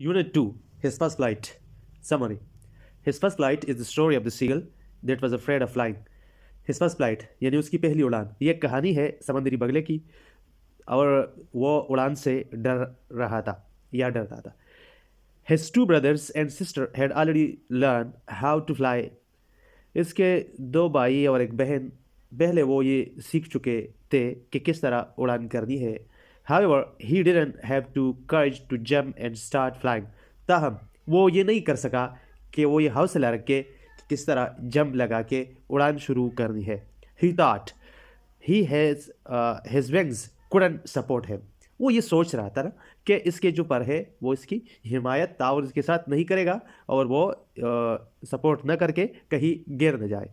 Unit 2, His First Flight. Summary. His first flight is the story of the seagull that was afraid of flying. His first flight यानी उसकी पहली उड़ान, ये एक कहानी है समंदरी बगले की और वो उड़ान से डर रहा था या डरता था. His two brothers and sister had already learned how to fly. इसके दो भाई और एक बहन पहले वो ये सीख चुके थे कि किस तरह उड़ान करनी है. However, he didn't have to courage to jump and start flying. ताहम वो ये नहीं कर सका कि वो ये हौसला रख के किस तरह जंप लगा के उड़ान शुरू करनी है. He thought his wings couldn't support him. वो ये सोच रहा था ना कि इसके जो पर है वो इसकी हिमायत ताउर इसके साथ नहीं करेगा और वो सपोर्ट न करके कहीं गिर न जाए.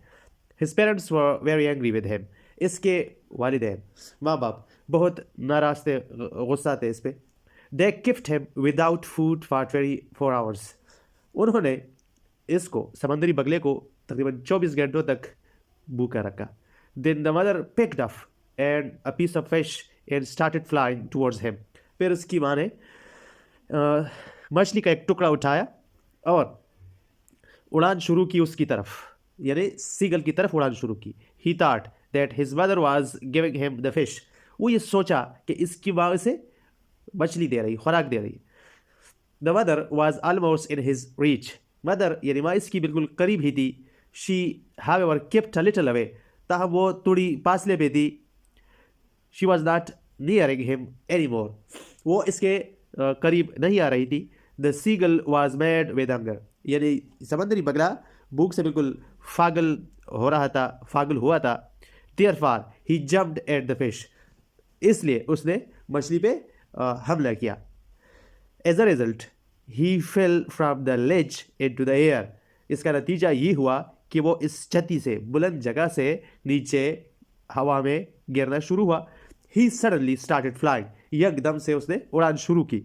His parents were very angry with him. इसके वालिदैन माँ बाप बहुत नाराज थे, गुस्सा थे इस पे. They kept him without food for 24 hours. उन्होंने इसको समंदरी बगले को तकरीबन 24 घंटों तक भूखा रखा. Then the mother picked up and a piece of fish and started flying towards him. फिर उसकी माँ ने मछली का एक टुकड़ा उठाया और उड़ान शुरू की उसकी तरफ, यानी सीगल की तरफ उड़ान शुरू की. He thought that his mother was giving him the fish. वो ये सोचा कि इसकी माँ उसे मछली दे रही, खुराक दे रही. The mother was almost in his reach. Mother यानी माँ इसकी बिल्कुल करीब ही थी. She however kept a little away. ताहम वो थोड़ी फासले पे थी. She was not nearing him anymore. वो इसके करीब नहीं आ रही थी. The seagull was mad with hunger. यानी समंदरी बगला भूख से बिल्कुल फागल हुआ था. Therefore he jumped at the fish. इसलिए उसने मछली पे हमला किया. As a result, he fell from the ledge into the air. इसका नतीजा ये हुआ कि वो इस छती से, बुलंद जगह से नीचे हवा में गिरना शुरू हुआ. He suddenly started flying. एकदम से उसने उड़ान शुरू की.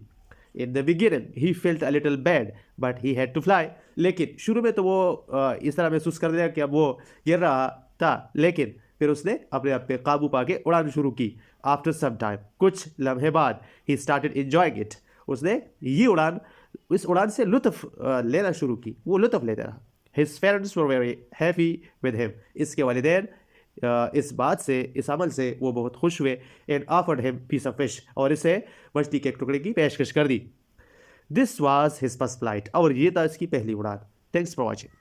In the beginning, he felt a little bad, but he had to fly. लेकिन शुरू में तो वो इस तरह महसूस कर दिया कि अब वो गिर रहा था, लेकिन फिर उसने अपने आप पे काबू पाके उड़ान शुरू की. After some time, कुछ लम्हे बाद, he started enjoying it. उसने इस उड़ान से लुत्फ लेना शुरू की. वो लुत्फ लेता रहा. His parents were very happy with him. इसके वालिदैन इस बात से, इस अमल से वो बहुत खुश हुए. And offered him piece of fish. और इसे मछली के एक टुकड़े की पेशकश कर दी. This was his first flight. और ये था इसकी पहली उड़ान. Thanks for watching.